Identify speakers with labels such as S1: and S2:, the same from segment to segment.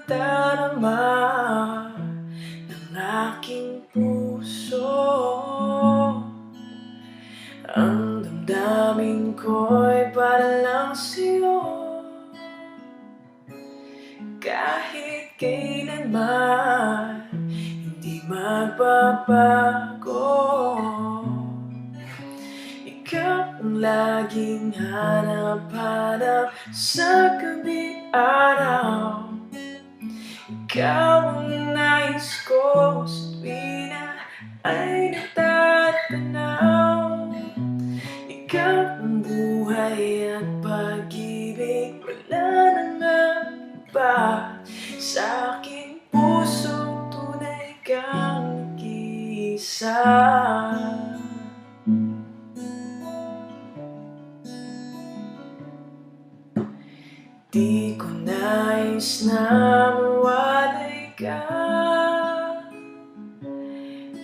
S1: nadarama ng aking puso. Ang damdamin ko'y para lang sa'yo. Kahit kailanman hindi magbabago. Ikaw ang laging hanap-hanap sa gabi araw. Ikaw ang nais ko sa tuwina ay natatanaw. Ikaw ang buhay at pag-ibig, wala nang iba. Sa aking puso tunay kang nag-iisa. Di ko nais na mawalay ka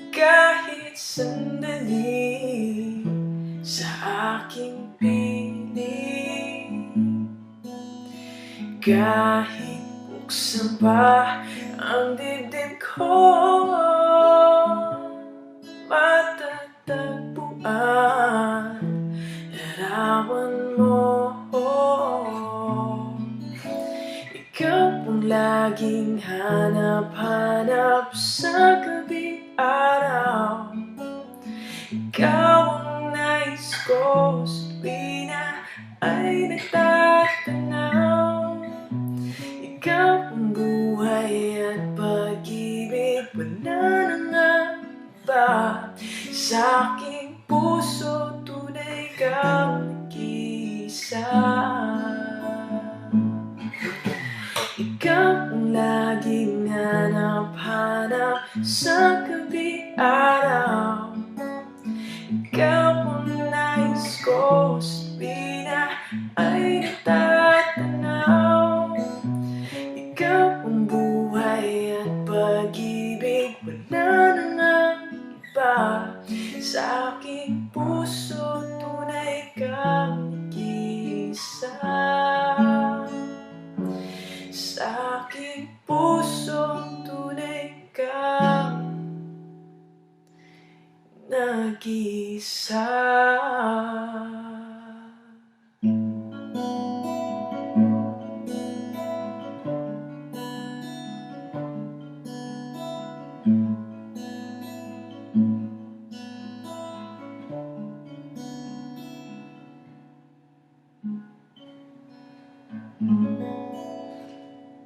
S1: kahit sandali sa aking piling. Kahit buksan pa ang dibdib ko, matatagpuan larawan mo. Ikaw ang laging hanap-hanap sa gabi araw. Ikaw ang nais ko sa tuwina ay natatanaw. Ikaw ang buhay at pag-ibig, wala nang iba. Sa aking puso tunay kang nag-iisa. Ikaw ang laging hanap-hanap sa gabi